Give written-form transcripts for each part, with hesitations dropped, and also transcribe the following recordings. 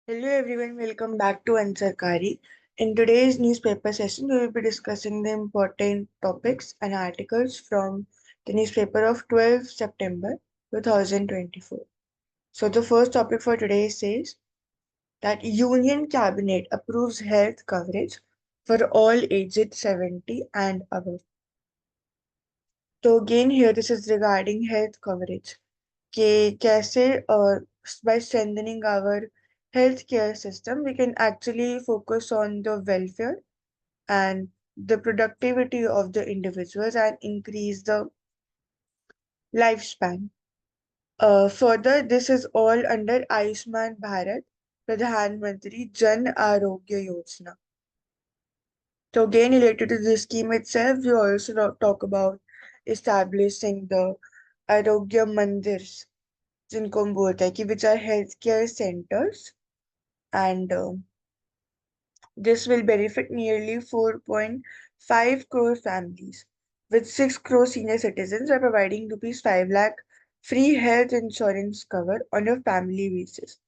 Hello everyone, welcome back to Ansarkari. In today's newspaper session, we will be discussing the important topics and articles from the newspaper of 12 September 2024. So the first topic for today says that Union Cabinet approves health coverage for all aged 70 and above. So again here this is regarding health coverage. कि कैसे by strengthening our healthcare system, we can actually focus on the welfare and the productivity of the individuals and increase the lifespan. Further, this is all under Ayushman Bharat Pradhan Mantri Jan Arogya Yojana. So again, related to this scheme itself, we also talk about establishing the Arogya Mandirs जिनको हम बोलते हैं कि which are healthcare centers and this will benefit nearly 4.5 crore families with 6 crore senior citizens by providing rupees 5 lakh free health insurance cover on a family basis.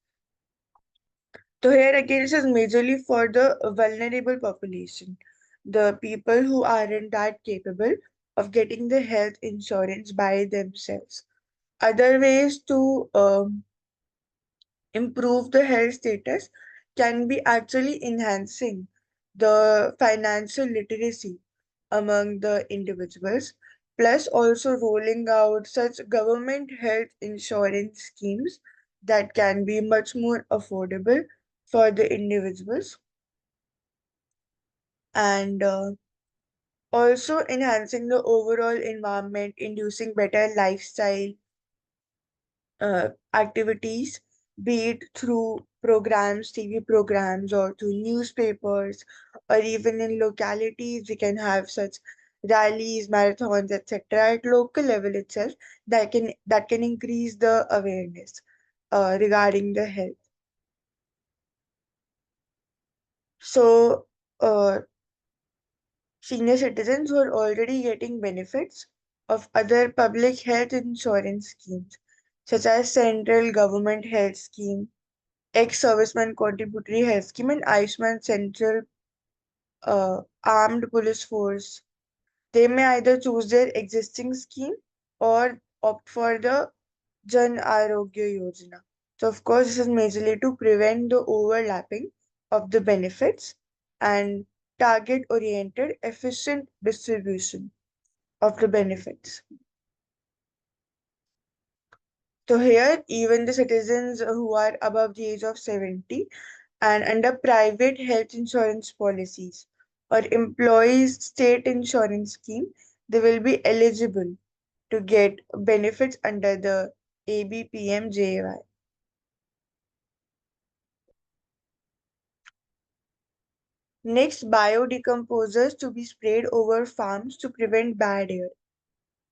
So here again this is majorly for the vulnerable population, the people who aren't that capable of getting the health insurance by themselves. Other ways to improve the health status can be actually enhancing the financial literacy among the individuals, plus also rolling out such government health insurance schemes that can be much more affordable for the individuals and also enhancing the overall environment, inducing better lifestyle activities, be it through programs, TV programs, or through newspapers, or even in localities, we can have such rallies, marathons, etc. at local level itself that can increase the awareness regarding the health. So, senior citizens who are already getting benefits of other public health insurance schemes, such as central government health scheme, ex-serviceman contributory health scheme, and Ayushman Central Armed Police Force. They may either choose their existing scheme or opt for the Jan Arogya Yojana. So, of course, this is majorly to prevent the overlapping of the benefits and target-oriented, efficient distribution of the benefits. So here, even the citizens who are above the age of 70 and under private health insurance policies or employees state insurance scheme, they will be eligible to get benefits under the ABPMJY. Next, biodecomposers to be sprayed over farms to prevent bad air.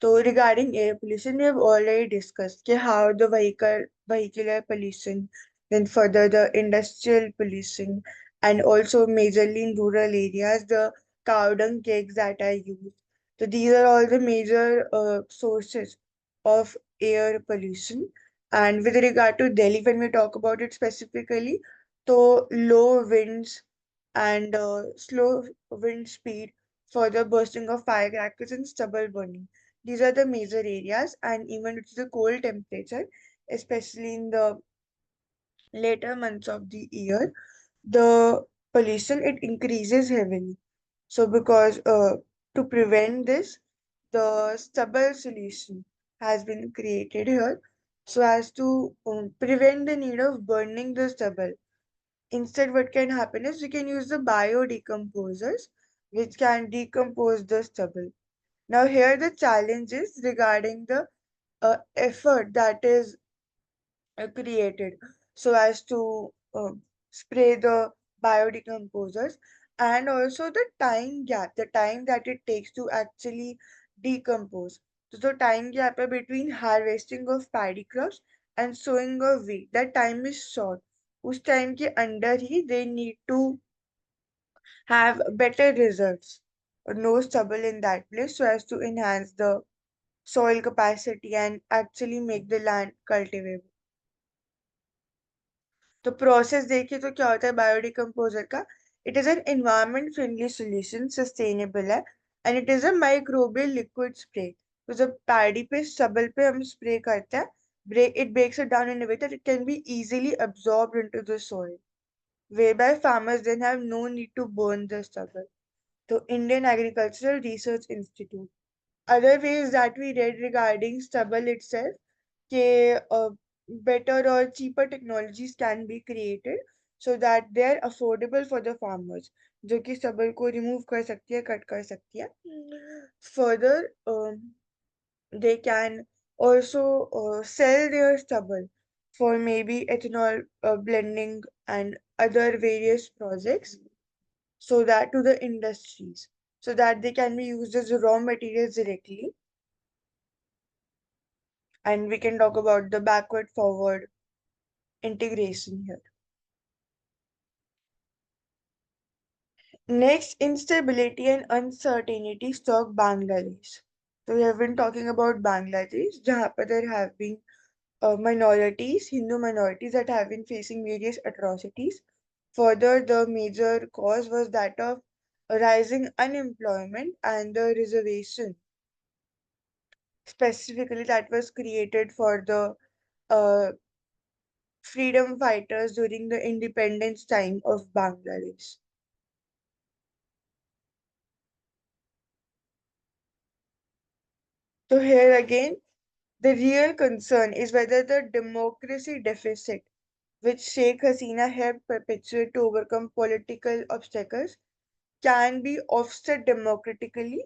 So regarding air pollution, we have already discussed how the vehicular pollution, then further the industrial pollution, and also majorly in rural areas, the cow dung cakes that are used. So these are all the major sources of air pollution. And with regard to Delhi, when we talk about it specifically, so low winds and slow wind speed for the bursting of firecrackers and stubble burning, these are the major areas, and even with the cold temperature, especially in the later months of the year, the pollution it increases heavily. So, because to prevent this, the stubble solution has been created here so as to prevent the need of burning the stubble. Instead, what can happen is we can use the biodecomposers, which can decompose the stubble. Now, here the challenge is regarding the effort that is created so as to spray the biodecomposers and also the time gap, the time that it takes to actually decompose. So, the time gap between harvesting of paddy crops and sowing of wheat, that time is short. उस time के अंदर ही they need to have better results, no stubble in that place so as to enhance the soil capacity and actually make the land cultivable. तो process देखिए तो क्या होता है biodecomposer का। It is an environment friendly solution, sustainable है, and it is a microbial liquid spray. तो जब पैडी पे stubble पे हम स्प्रे करते हैं, break it breaks it down in a way that it can be easily absorbed into the soil, whereby farmers then have no need to burn the stubble. So Indian Agricultural Research Institute. Other ways that we read regarding stubble itself, कि better or cheaper technologies can be created so that they are affordable for the farmers, जो कि stubble को remove कर सकती है, cut कर सकती है. Further, they can also sell their stubble for maybe ethanol blending and other various projects, so that to the industries, so that they can be used as raw materials directly. And we can talk about the backward forward integration here. Next, instability and uncertainty struck Bangladesh. So we have been talking about Bangladesh, जहाँ पर there have been minorities, Hindu minorities that have been facing various atrocities. Further, the major cause was that of rising unemployment and the reservation, specifically that was created for the uh, freedom fighters during the independence time of Bangladesh. So here again, the real concern is whether the democracy deficit which Sheikh Hasina helped perpetuate to overcome political obstacles can be offset democratically,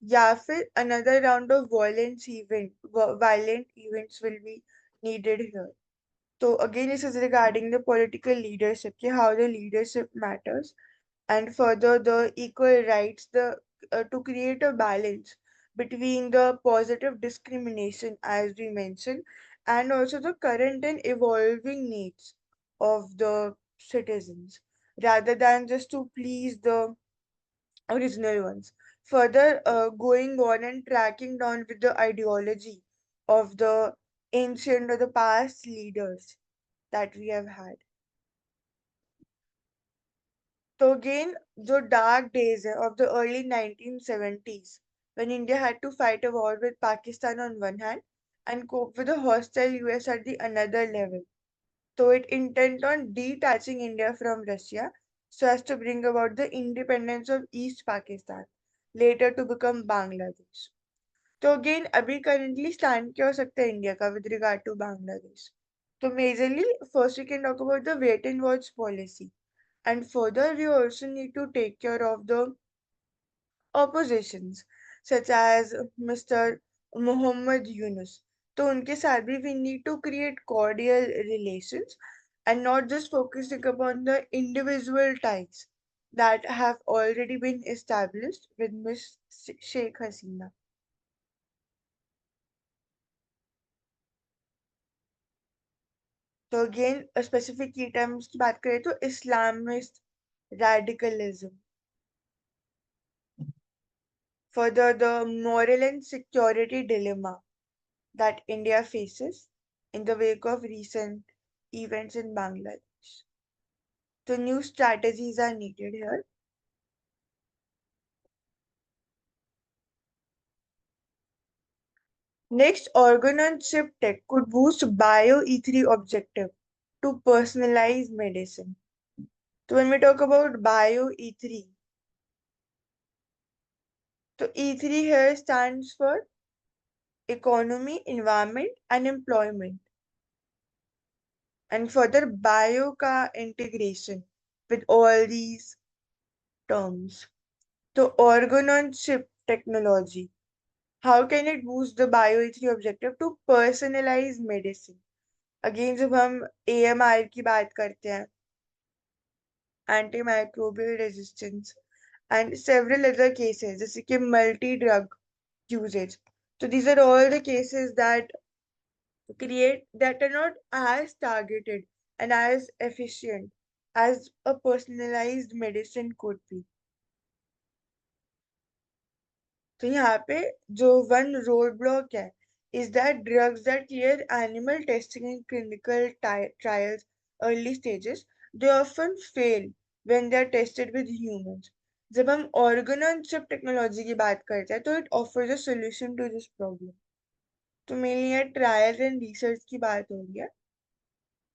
या फिर another round of violent events will be needed here. So again, this is regarding the political leadership, how the leadership matters, and further the equal rights, the to create a balance between the positive discrimination, as we mentioned, and also the current and evolving needs of the citizens, rather than just to please the original ones. Further, going on and tracking down with the ideology of the ancient or the past leaders that we have had. So again, the dark days of the early 1970s, when India had to fight a war with Pakistan on one hand and cope with a hostile US at the another level. So it intent on detaching India from Russia so as to bring about the independence of East Pakistan, later to become Bangladesh. तो again अभी currently stand क्या हो सकता है India का with regard to Bangladesh? तो majorly first we can talk about the wait and watch policy, and further we also need to take care of the oppositions such as Mr. Muhammad Yunus. तो उनके साथ भी we need to create cordial relations and not just focusing upon the individual ties that have already been established with Miss Sheikh Hasina. तो again specific की terms की बात करें तो Islamist radicalism. Further, the moral and security dilemma that India faces in the wake of recent events in Bangladesh. So new strategies are needed here. Next, organ on chip tech could boost bio-E3 objective to personalized medicine. So when we talk about bio-E3, so E3 here stands for economy, environment, and employment. And further bio ka integration with all these terms. So organ on chip technology. How can it boost the bio-E3 objective to personalize medicine? Again, जब हम AMR की बात करते हैं, antimicrobial resistance, and several other cases, जैसे कि multi-drug usage. So these are all the cases that create that are not as targeted and as efficient as a personalized medicine could be. तो यहाँ पे जो one roadblock है is that drugs that clear animal testing and clinical trials early stages, they often fail when they are tested with humans. जब हम organ on chip technology की बात करते हैं तो it offers a solution to this problem. तो mainly यहाँ trial and research की बात हो रही है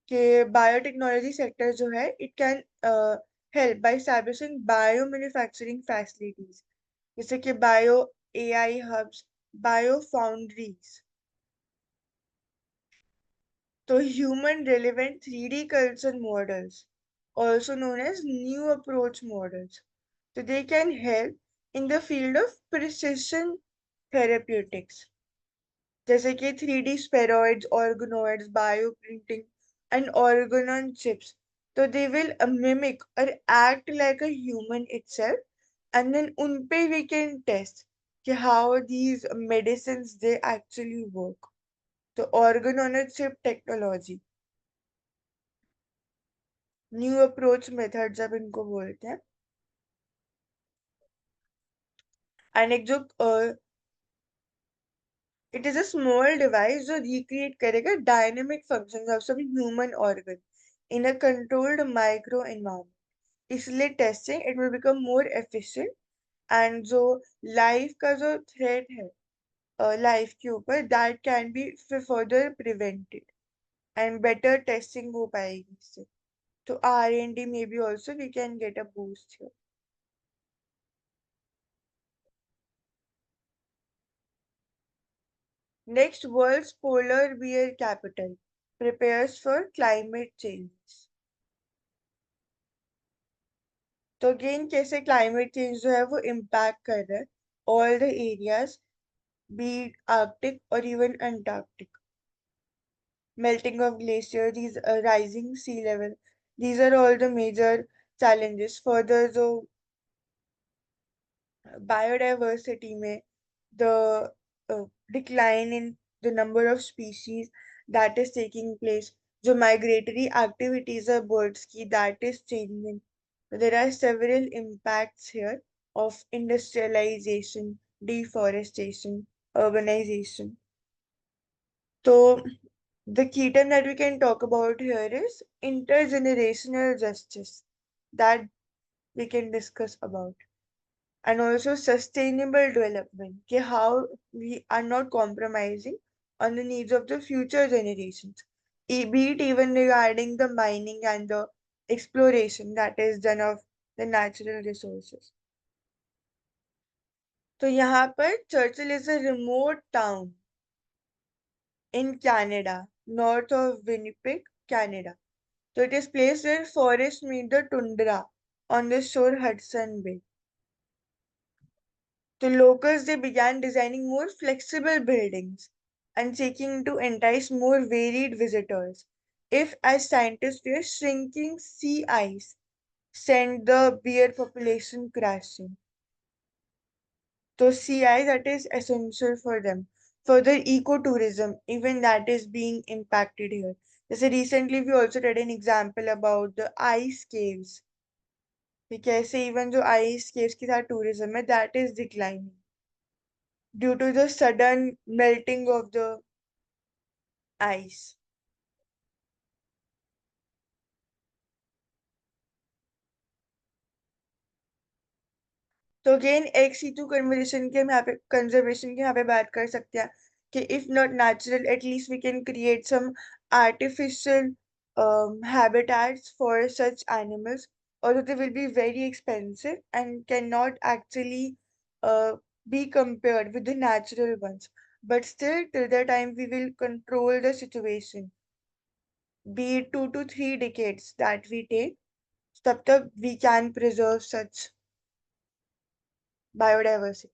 कि बायोटेक्नोलॉजी सेक्टर जो है it can help by establishing bio manufacturing facilities जैसे कि bio AI hubs, bio foundries, तो human relevant 3D culture models also known as new approach models. So they can help in the field of precision therapeutics. जैसे कि 3D spheroids, organoids, bioprinting, and organ on chips. So they will mimic or act like a human itself, and then unpe we can test कि how these medicines they actually work. So organ on a chip technology, new approach methods अब इनको बोलते हैं. And एक जो it is a small device जो recreate करेगा dynamic functions of some human organ in a controlled micro environment. इसलिए testing it will become more efficient and जो लाइफ का जो थ्रेट है लाइफ के ऊपर that can be further prevented and better testing हो पाएगी इससे. तो R&D में भी also we can get a boost here. Next world's polar bear capital prepares for climate change. तो अगेन कैसे क्लाइमेट चेंज जो है वो इम्पैक्ट कर रहा है all the areas be Arctic और even Antarctic. Melting of glaciers, these rising sea level, these are all the major challenges. Further, जो biodiversity में the decline in the number of species that is taking place, जो migratory activities are birds की that is changing. There are several impacts here of industrialization, deforestation, urbanization. So the key term that we can talk about here is intergenerational justice that we can discuss about, and also sustainable development कि how we are not compromising on the needs of the future generations, be it even regarding the mining and the exploration that is done of the natural resources. तो यहाँ पर Churchill is a remote town in Canada, north of Winnipeg, Canada. So it is placed where forests meet the tundra on the shore Hudson Bay. The locals they began designing more flexible buildings and seeking to entice more varied visitors. If, as scientists fear, shrinking sea ice sent the bear population crashing. So sea ice that is essential for them. Further ecotourism, even that is being impacted here. So recently we also read an example about the ice caves कि कैसे even जो ice caves के साथ tourism है that is declining due to the sudden melting of the ice. तो again एक सीटू conversation के हम यहाँ पे कंजर्वेशन की यहाँ पे बात कर सकते हैं कि if not natural at least we can create some artificial habitats for such animals, although they will be very expensive and cannot actually uh, be compared with the natural ones. But still, till the time we will control the situation, be it 2 to 3 decades that we take, तब तक we can preserve such biodiversity.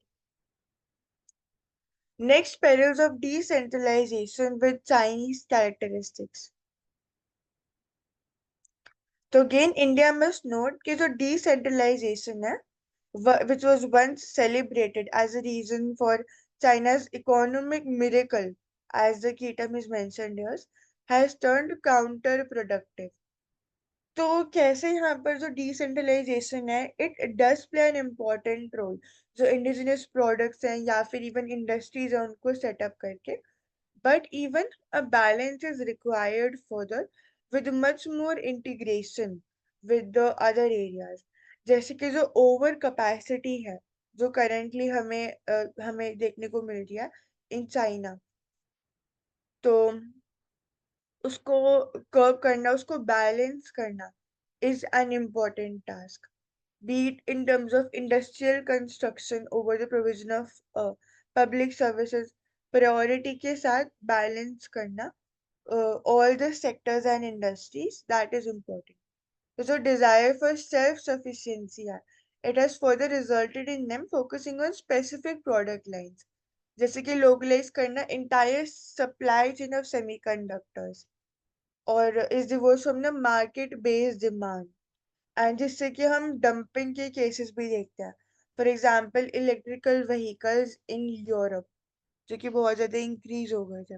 Next, perils of decentralization with Chinese characteristics. तो again, India must note कि जो decentralization है, which was once celebrated as a reason for China's economic miracle, as the key term is mentioned here, has turned counterproductive. तो कैसे यहाँ पर जो decentralisation है it does play an important role. जो इंडिजिनियस प्रोडक्ट्स हैं या फिर इवन इंडस्ट्रीज है उनको सेटअप करके, but even a balance is required further with much more integration with the other areas. जैसे कि जो ओवर कैपेसिटी है जो करंटली हमें देखने को मिल रही है इन चाइना, तो उसको कर्व करना, उसको बैलेंस करना is an important task, be it in terms of industrial construction over the provision of public services, priority के साथ बैलेंस करना all the sectors and industries, that is important. So desire for self-sufficiency है, it has further resulted in them focusing on specific product lines, जैसे कि localize करना entire supply chain of semiconductors, और is divorced from the market based demand, and जिससे कि हम dumping के cases भी देखते हैं, for example electrical vehicles in Europe जो कि बहुत ज्यादा इंक्रीज हो गए थे.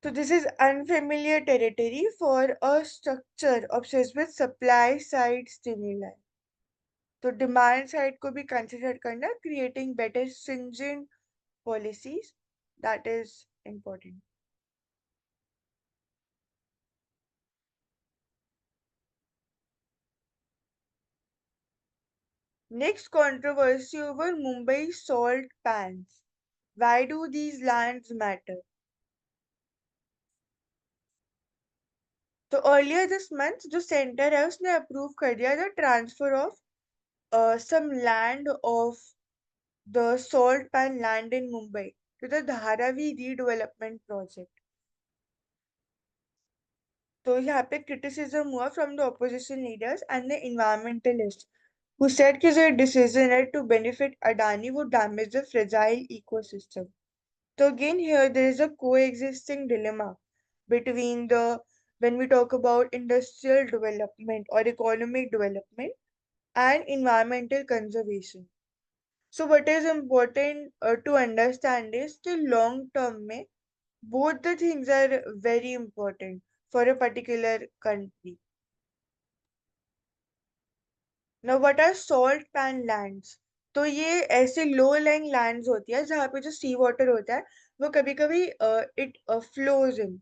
तो this is unfamiliar territory for a structure obsessed with supply side stimuli. तो डिमांड साइड को भी कंसिडर करना, creating better stringent policies, that is important. Next, controversy over Mumbai salt pans. Why do these lands matter? तो earlier this month जो centre है उसने approve कर दिया the transfer of some land of the salt pan land in Mumbai to the Dharavi redevelopment project. तो यहाँ पे criticism हुआ from the opposition leaders and the environmentalists who said कि जो decision है to benefit Adani would damage the fragile ecosystem. So again here there is a coexisting dilemma between the when we talk about industrial development or economic development and environmental conservation. So what is important to understand is that long term में both the things are very important for a particular country. Now what are salt pan lands? तो ये ऐसे लो lying lands होती है जहाँ पे जो सी water होता है वो कभी कभी it flows in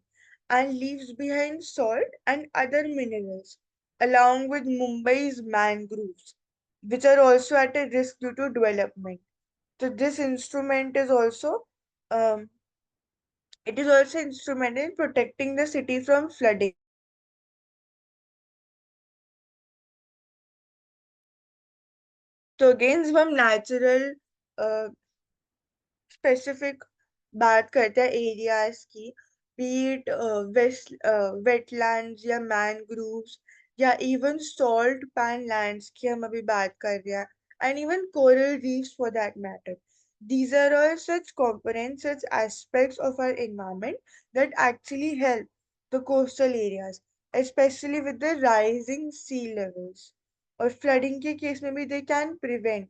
and leaves behind salt and other minerals along with Mumbai's mangroves, which are also at a risk due to development. So this instrument is also um, it is also instrumental in protecting the city from flooding. So again जब हम natural specific बात करते हैं areas की, beat waste wetlands या mangroves या even salt pan lands की हम अभी बात कर रहे हैं, and even coral reefs for that matter. These are all such components, such aspects of our environment that actually help the coastal areas, especially with the rising sea levels. और flooding के case में भी they can prevent.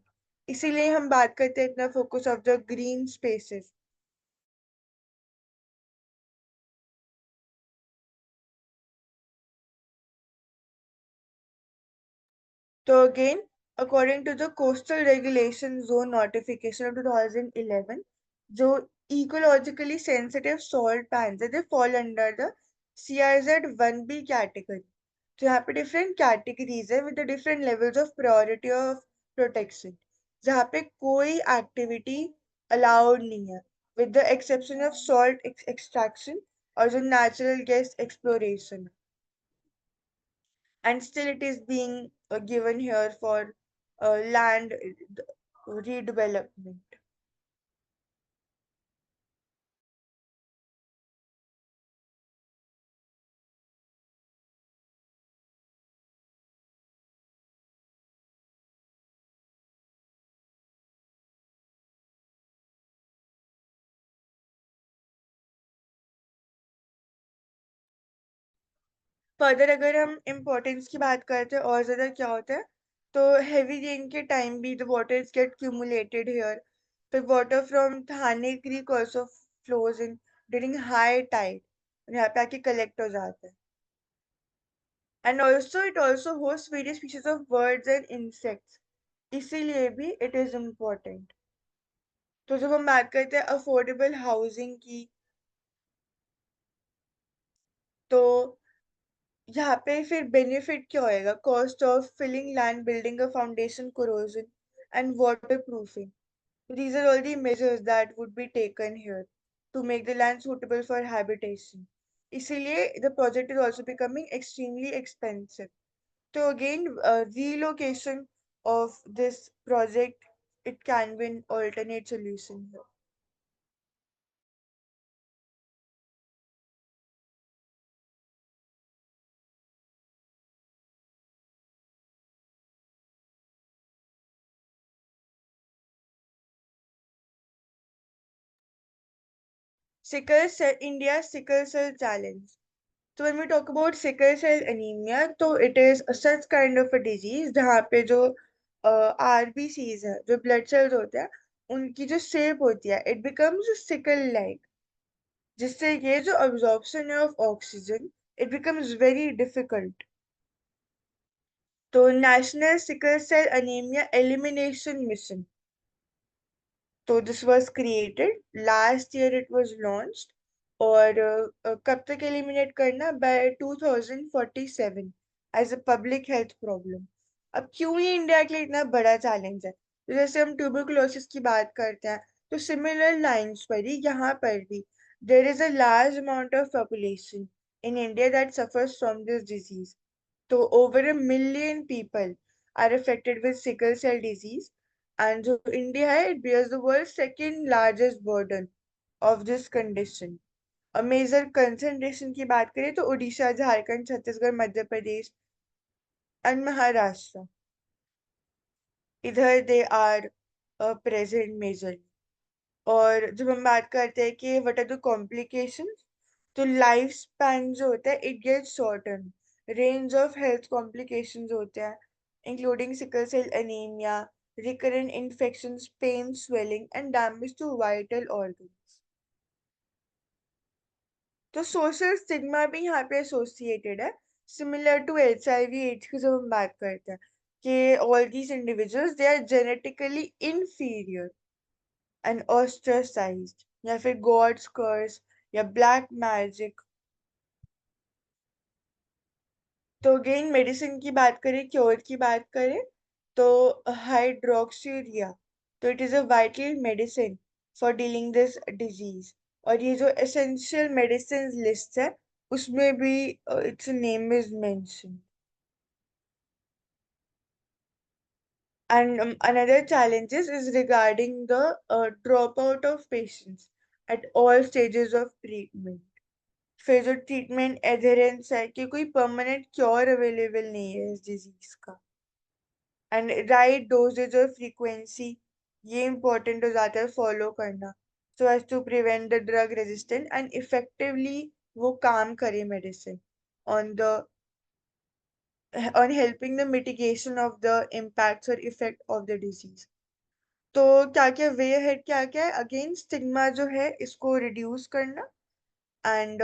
इसीलिए हम बात करते हैं इतना focus of the green spaces. तो again according to the coastal regulation zone notification of 2011, जो इकोलॉजिकली सेंसिटिव सॉल्ट पैन्स है they fall under the CIZ 1B category. तो यहाँ पे डिफरेंट कैटेगरीज है with different levels of priority of protection, जहाँ पे कोई एक्टिविटी अलाउड नहीं है with the exception of salt extraction और जो natural gas exploration, and still it is being given here for land redevelopment. Further अगर हम इम्पोर्टेंस की बात करते हैं और ज्यादा क्या होता है, तो हेवी रेन के टाइम भी the water get cumulated here. फिर water from Thane creek also flows in during high tide, यहाँ पे आके कलेक्ट हो जाता है. And also it also host various species of birds and insects, इसीलिए भी इट इज इम्पोर्टेंट. तो जब हम बात करते हैं अफोर्डेबल हाउसिंग की, तो यहाँ पे फिर बेनिफिट क्या होएगा? Cost of filling land, building a foundation, corrosion and waterproofing. These are all the measures that would be taken here to make the land suitable for habitation. इसीलिए the project is also becoming extremely expensive. So again, relocation of this project, it can be an alternate solution here. Sickle cell, India's sickle cell challenge. So when we talk about sickle cell anemia, तो it is a such kind of a disease जहाँ पे जो RBCs है, जो blood cells होते हैं, उनकी जो shape होती है, it becomes sickle like, जिससे ये जो absorption है of oxygen, it becomes very difficult. तो national sickle cell anemia elimination mission, तो this was created last year, it was launched, और कब तक एलिमिनेट करना? By 2047 as a public health problem. अब क्यों ये इंडिया के लिए इतना बड़ा चैलेंज है? तो जैसे हम ट्यूबरकुलोसिस की बात करते हैं, तो सिमिलर लाइंस पर ही यहाँ पर भी there is a large amount of population in India that suffers from this disease. So over a million people are affected with sickle cell disease, and so India hai, it bears the world's second largest burden of this condition. A major concentration की बात करें तो Orissa, Jharkhand, Chhattisgarh, Madhya Pradesh and Maharashtra, इधर they are present major. और जब हम बात करते हैं कि व्हाट आर द कॉम्प्लिकेशंस, तो लाइफ स्पैन जो होता है it gets shorten, range of health complications होते हैं including sickle cell anaemia, recurrent infections, pain, swelling and damage to vital organs। तो सोशल स्टिग्मा भी यहाँ पे एसोसिएटेड है, सिमिलर टू HIV एड्स की जब हम बात करते हैं कि all these individuals they are genetically inferior and ostracized, या फिर गॉड्स कर्स या ब्लैक मैजिक। तो अगेन मेडिसिन की बात करें, क्योर की बात करें, तो हाइड्रोक्सीरिया, तो it is a vital medicine for dealing this disease. और ये जो एसेंशियल मेडिसिन लिस्ट है उसमें भी it's name is mention. And another challenges is regarding the dropout of patients at all stages of treatment। फिर जो ट्रीटमेंट एडहेरेंस है कि कोई परमानेंट क्योर अवेलेबल नहीं है इस डिजीज का। एंड राइट डोजेज और फ्रीक्वेंसी, ये इंपॉर्टेंट हो जाता है फॉलो करना, so as to prevent the drug resistant and effectively वो काम करे medicine on the on helping the mitigation of the impacts or effect of the disease। तो क्या क्या वे है, क्या क्या है? अगेन स्टिग्मा जो है इसको रिड्यूस करना, and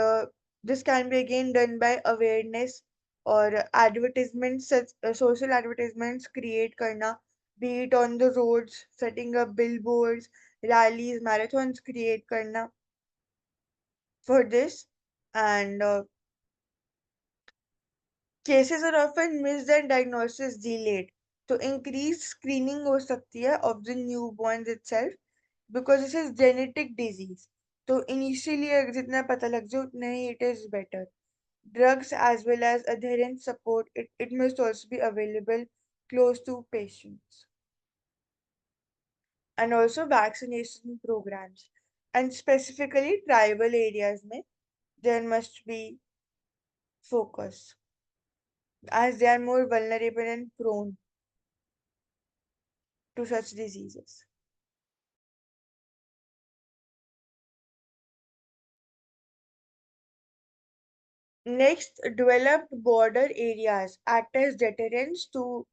this can be again done by awareness और advertisement, such social advertisements create करना, be it on the roads, setting up billboards, rallies, marathons create करना for this। And cases are often missed and diagnosis delayed, तो increased screening हो सकती है of the newborns itself because this is genetic disease। तो initially अगर जितना पता लग जाए उतना ही it is better। Drugs as well as adherence support, it must also be available close to patients, and also vaccination programs, and specifically tribal areas mein, there must be focus as they are more vulnerable and prone to such diseases। Next, developed border areas act as deterrents to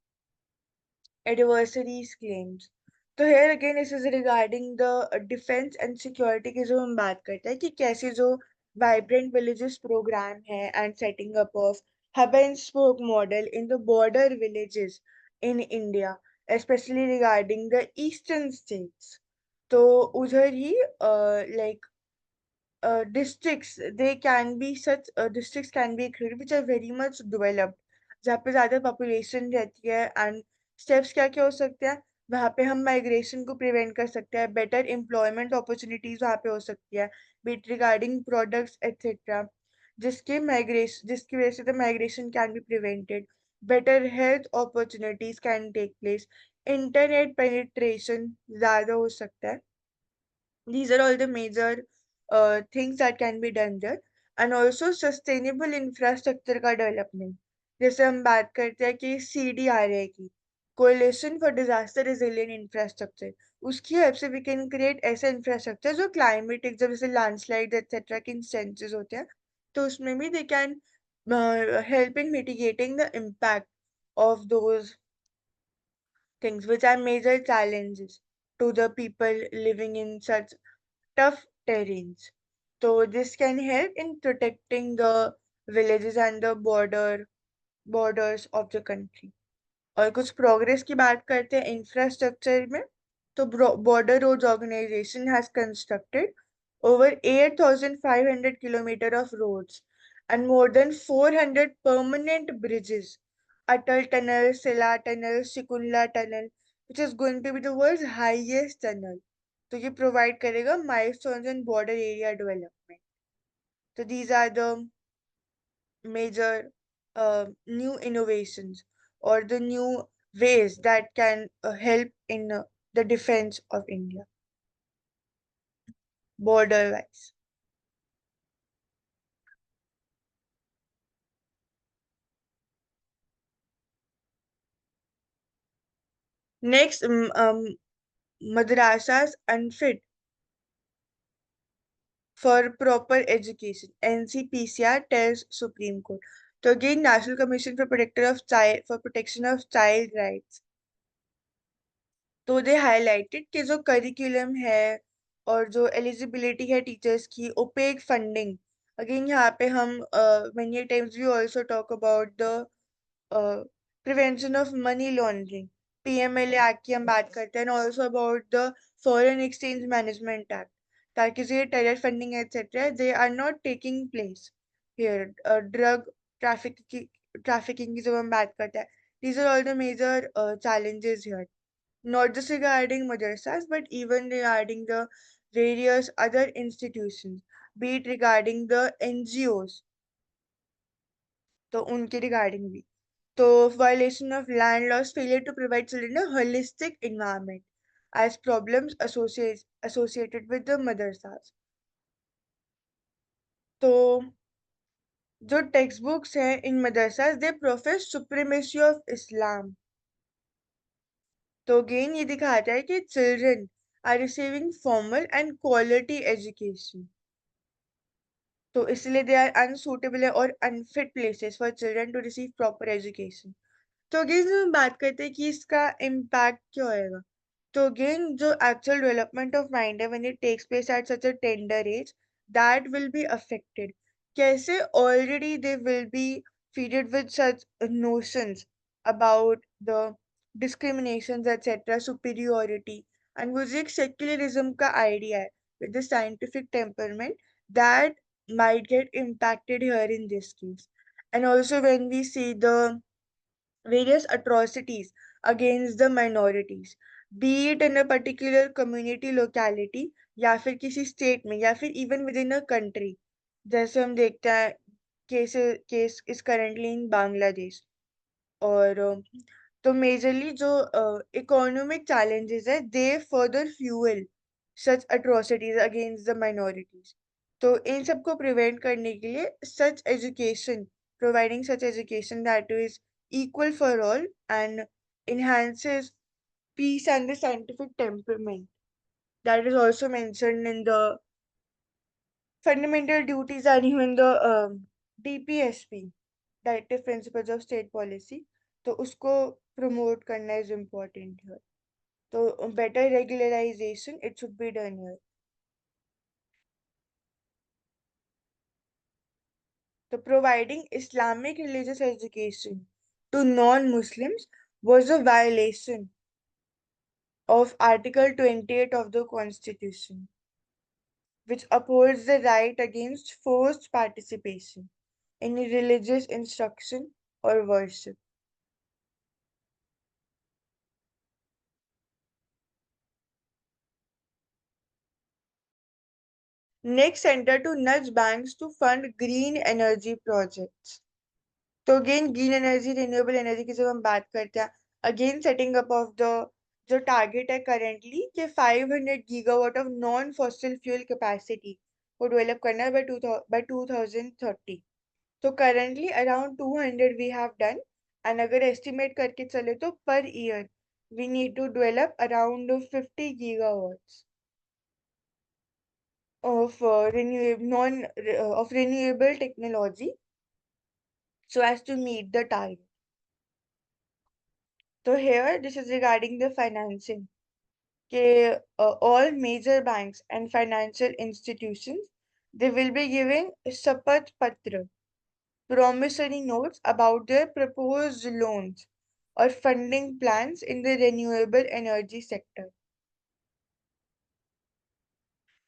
adversaries claims। तो here again this is regarding the defense and security की जो हम बात करते हैं कि कैसे जो vibrant villages program है and setting up of hub and spoke model in the border villages in India, especially regarding the eastern states। तो उधर ही like districts, they can be such districts can be created which are very much developed, जहाँ पे ज्यादा population रहती है, and steps क्या क्या हो सकते हैं वहाँ पे। हम माइग्रेशन को प्रिवेंट कर सकते हैं, बेटर एम्प्लॉयमेंट अपॉर्चुनिटीज वहाँ पे हो सकती है, बीट रिगार्डिंग प्रोडक्ट्स एक्सेट्रा, जिसकी वजह से the migration can be prevented, better health opportunities can take place, internet penetration ज्यादा हो सकता है। These are all the major things that can be done there. And also sustainable infrastructure का development, जैसे हम बात करते हैं कि CDRA की, coalition for disaster resilient infrastructure, उसकी हेल्प से we can create ऐसा इंफ्रास्ट्रक्चर जो क्लाइमेटिक, जब जैसे लैंडस्लाइड एक्सेट्रा के इंस्टेंसेस होते हैं, तो उसमें भी they can help in mitigating the impact of those things which are major challenges to the people living in such tough terrains. So this can help in protecting the villages and the borders of the country. और कुछ progress की बात करते हैं infrastructure में, तो border roads organisation has constructed over 8,500 kilometers of roads and more than 400 permanent bridges. Atal Tunnel, Sila Tunnel, Shikulla Tunnel, which is going to be the world's highest tunnel. तो ये provide करेगा milestones and border area development. So these are the major new innovations or the new ways that can help in the defense of India border wise. Next, madrasas unfit for proper education. NCPCR tells Supreme Court. So again, National Commission for Protection of Child Rights, तो दे highlighted कि जो curriculum है और जो eligibility है teachers की, OPEC funding, again यहाँ पे हम many times we also talk about the prevention of money laundering, PMLA act की हम बात करते हैं, and also about the foreign exchange management act, ताकि जो ये terror funding etcetera they are not taking place here. Drug trafficking की जब हम बात करते हैं, these are all the major challenges here, not just regarding madrasas, but even regarding the various other institutions, be it regarding the NGOs, तो उनके regarding भी. तो violation of land laws, failure to provide children a holistic environment as problems associated with the madrasas. तो जो text books हैं in madrasas, they profess supremacy of Islam, तो again ये दिखाता है कि children are receiving formal and quality education, तो इसलिए दे आर अनसूटेबल और unfit places for children to receive proper education. तो अगेन जब हम बात करते हैं कि इसका इम्पैक्ट क्या होएगा, तो अगेन जो एक्चुअल डेवलपमेंट ऑफ माइंड है when it takes place at such a tender age, that will be affected. कैसे? Already they will be feeded with such notions about the discriminations etcetera, superiority, and वो जो एक secularism का idea है with the scientific temperament, that might get impacted here in this case. And also when we see the various atrocities against the minorities, be it in a particular community locality या फिर किसी state में या फिर even with in a country, जैसे हम देखते हैं case is currently in Bangladesh, और तो मेजरली जो इकोनॉमिक चैलेंजेस है दे further fuel such atrocities against the minorities. तो इन सबको प्रिवेंट करने के लिए सच education, providing such education that is equal for all and enhances peace and the scientific temperament, that is also mentioned in the fundamental duties and even the DPSP, Directive Principles of State Policy, तो उसको promote करना is important here. तो better regularization it should be done here. So providing Islamic religious education to non-Muslims was a violation of Article 28 of the Constitution. which upholds the right against forced participation in religious instruction or worship. Next, center to nudge banks to fund green energy projects. तो again green energy renewable energy की जब हम बात करते हैं, again setting up of the जो target है currently कि 500 gigawatt of non fossil fuel capacity को डेवलप करना है बाय 2030. तो currently around 200 we have done, and अगर एस्टिमेट करके चले तो per year we need to develop around 50 gigawatts of renewable non of renewable technology so as to meet the target. So here this is regarding the financing. Okay, all major banks and financial institutions, they will be giving Sapat Patra, promissory notes about their proposed loans or funding plans in the renewable energy sector.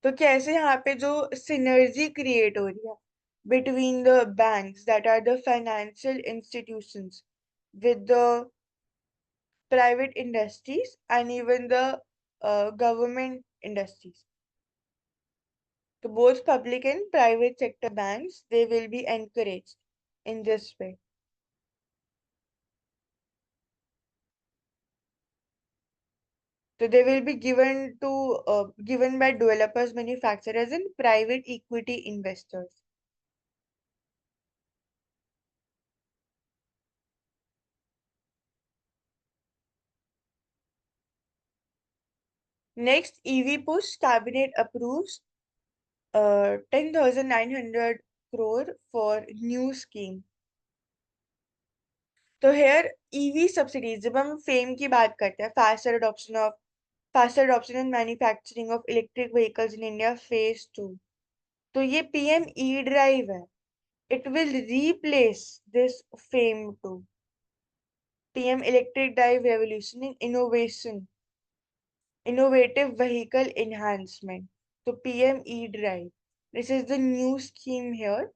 तो कैसे यहाँ पे जो synergy create हो रही है between the banks that are the financial institutions with the private industries and even the government industries. So both public and private sector banks, they will be encouraged in this way. So they will be given by developers, manufacturers, and private equity investors. Next, EV push cabinet approves 10,900 crore for new scheme. तो hair EV subsidies, जब हम fame की बात करते हैं, faster adoption and manufacturing of electric vehicles in India phase 2. तो ये PM E-Drive है. It will replace this FAME 2. PM Electric Drive Revolution in Innovation, Innovative Vehicle Enhancement. So PM E-Drive. This is the new scheme here.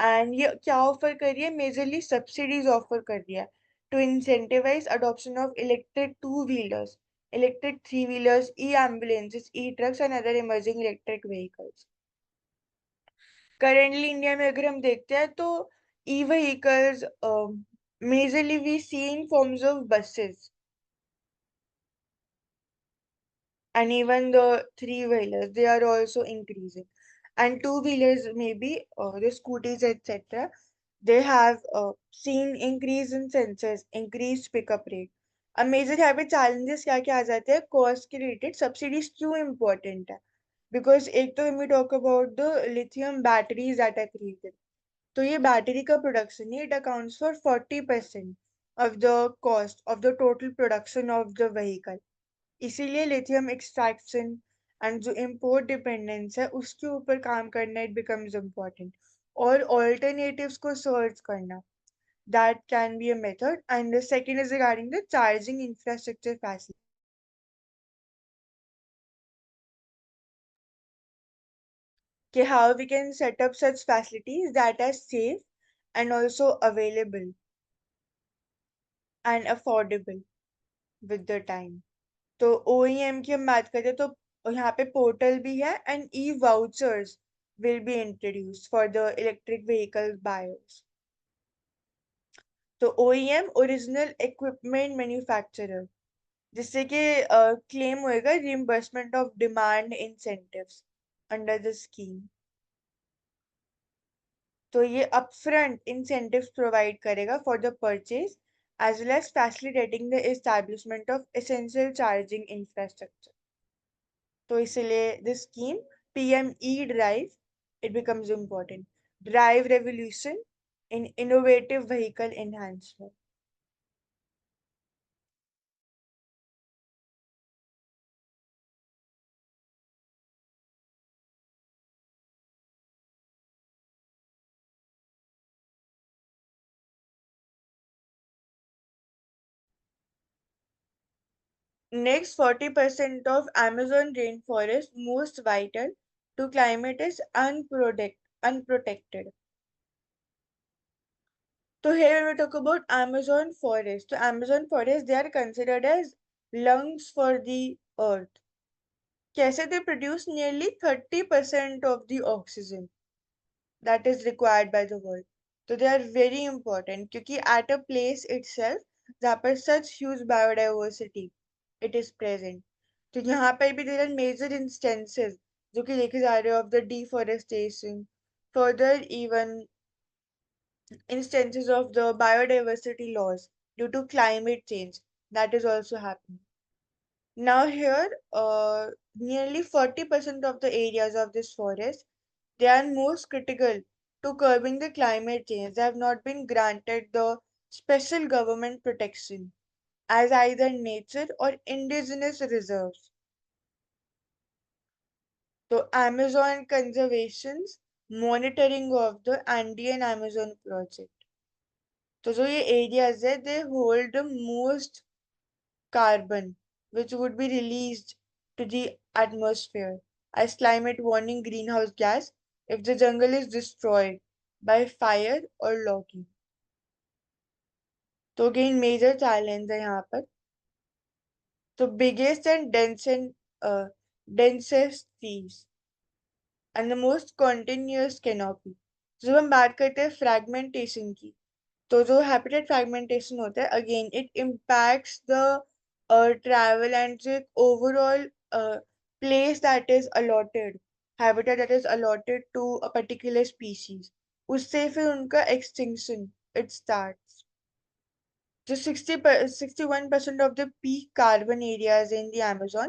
And ये क्या offer कर रही है? Majorly subsidies offer कर रही है to incentivize adoption of electric two-wheelers, electric three-wheelers, e-ambulances, e-trucks and other emerging electric vehicles. Currently India में अगर हम देखते हैं तो e-vehicles majorly we see in forms of buses and even the three-wheelers, they are also increasing. And two-wheelers, maybe the scooties, etc., they have seen increase in sensors, increased pickup rate. अब major यहाँ पे challenges क्या क्या आ जाते हैं cost के related, subsidies क्यों important है? Because एक तो when we talk about the lithium batteries that are created, तो ये बैटरी का प्रोडक्शन है, it accounts for 40% of the cost of the total production of the vehicle. इसीलिए लिथियम एक्सट्रैक्शन एंड जो इम्पोर्ट डिपेंडेंस है उसके ऊपर काम करना इट बिकम्स इम्पोर्टेंट, और ऑल्टरनेटिव्स को सर्च करना, that can be a method. And the second is regarding the charging infrastructure facility, कि how we can set up such facilities that are safe and also available and affordable with the time. तो OEM की हम बात करें तो यहाँ पे portal भी है and E vouchers will be introduced for the electric vehicle buyers. तो OEM ओरिजिनल इक्विपमेंट मैन्युफैक्चरर, जिससे कि क्लेम होएगा reimbursement of demand incentives under the scheme. तो ये अपफ्रंट इंसेंटिव्स प्रोवाइड करेगा for the purchase as well as facilitating the establishment of essential charging infrastructure. तो इसलिए this scheme PME drive, it becomes important. Drive revolution in innovative vehicle enhancement. Next, 40% of Amazon rainforest most vital to climate is unprotected. So here we talk about Amazon forest. So Amazon forest, they are considered as lungs for the earth. कैसे they produce nearly 30% of the oxygen that is required by the world. So they are very important क्योंकि at a place itself जहाँ पर such huge biodiversity it is present. तो यहाँ पर भी there are major instances जो कि देखे जा रहे हो of the deforestation, further even instances of the biodiversity loss due to climate change that is also happening. Now here, nearly 40% of the areas of this forest, they are most critical to curbing the climate change. They have not been granted the special government protection as either nature or indigenous reserves. So Amazon conservation's monitoring of the Andean Amazon project. तो जो ये areas है, they hold the most carbon which would be released to the atmosphere as climate warning greenhouse gas if the jungle is destroyed by fire or logging. तो again major challenge है यहाँ पर. तो biggest and densest trees and the most continuous canopy. जब हम बात करते हैं fragmentation की, तो जो habitat fragmentation होता है again it impacts the travel and the overall place that is allotted, habitat that is allotted to a particular species. उससे फिर उनका extinction it starts. Just 61% of the peak carbon areas in the Amazon,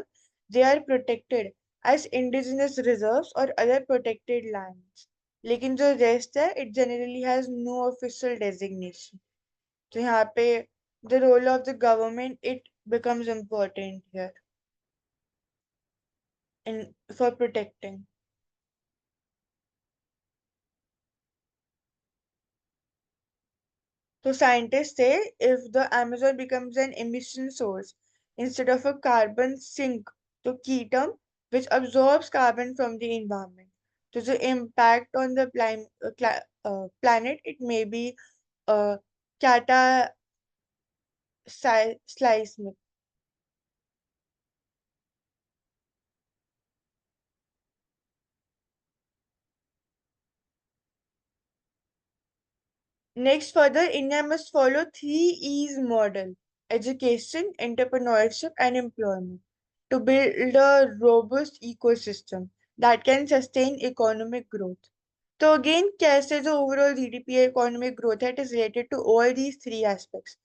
they are protected as indigenous reserves or other protected lands. लेकिन जो rest है, it generally has no official designation. तो यहाँ पे the role of the government it becomes important here in for protecting. So scientists say if the Amazon becomes an emission source instead of a carbon sink, to ketone which absorbs carbon from the environment. So the impact on the planet it may be cataclysmic. Next, further, India must follow three E's model: education, entrepreneurship, and employment to build a robust ecosystem that can sustain economic growth. So again, कैसे जो overall GDP economic growth है, it is related to all these three aspects.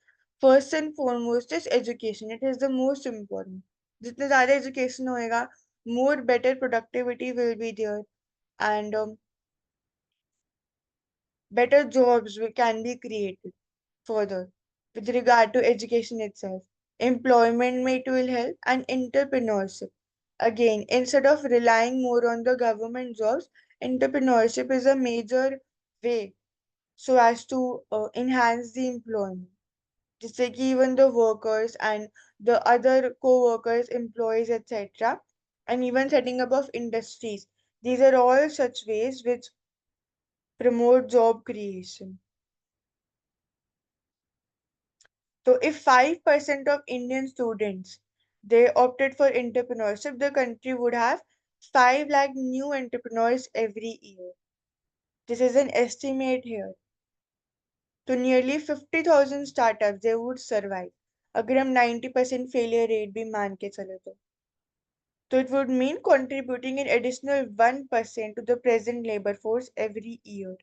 First and foremost is education. It is the most important. जितने ज़्यादा education होएगा, more better productivity will be there, and better jobs can be created further with regard to education itself. Employment may it will help and entrepreneurship. Again, instead of relying more on the government jobs, entrepreneurship is a major way so as to enhance the employment. जिससे कि even the workers and the other co-workers, employees, etc., and even setting up of industries. These are all such ways which promote job creation. So if 5% of Indian students they opted for entrepreneurship, the country would have 5 lakh new entrepreneurs every year. This is an estimate here. तो nearly 50,000 startups they would survive. अगर हम 90% failure rate भी मान के चले तो. So it would mean contributing an additional 1% to the present labor force every year.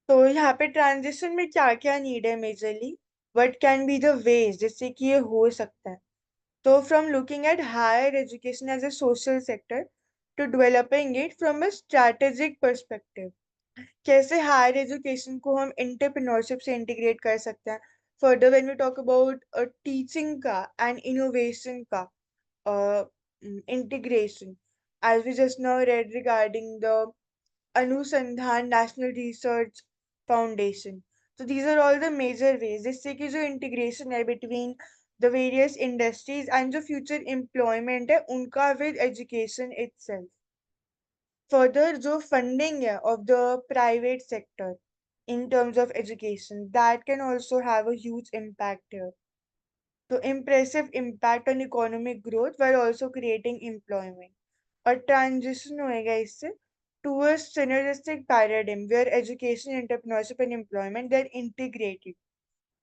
तो यहाँ पे ट्रांजिशन में क्या क्या नीड है majorly, what can be the ways जिससे कि ये हो सकता है. तो from looking at higher education as a social sector to developing it from a strategic perspective, कैसे हायर एजुकेशन को हम एंटरप्रेन्योरशिप से इंटीग्रेट कर सकते हैं. Further when we talk about teaching का एंड इनोवेशन का integration, as we just now read regarding the Anusandhan National Research Foundation. So these are all the major ways जिससे कि जो integration है between the various industries and जो future employment है उनका with education itself. Further, जो funding है of the private sector in terms of education, that can also have a huge impact here. So impressive impact on economic growth while also creating employment. A transition होएगा इससे towards synergistic paradigm where education, entrepreneurship and employment they're integrated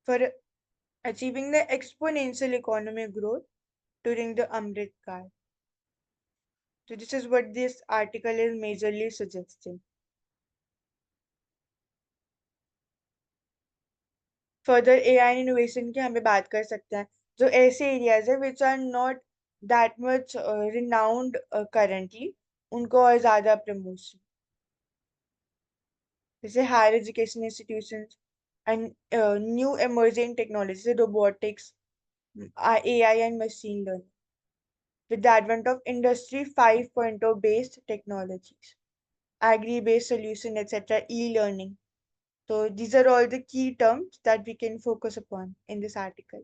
for achieving the exponential economic growth during the Amrit Kaal. So this is what this article is majorly suggesting. Further AI and innovation की हमें बात कर सकते हैं जो ऐसे areas है which are not that much renowned currently उनको और ज़्यादा promotion जैसे higher education institutions and new emerging technologies robotics, AI and machine learning with the advent of Industry 5.0 based technologies, agri-based solution, etc., e-learning. So these are all the key terms that we can focus upon in this article.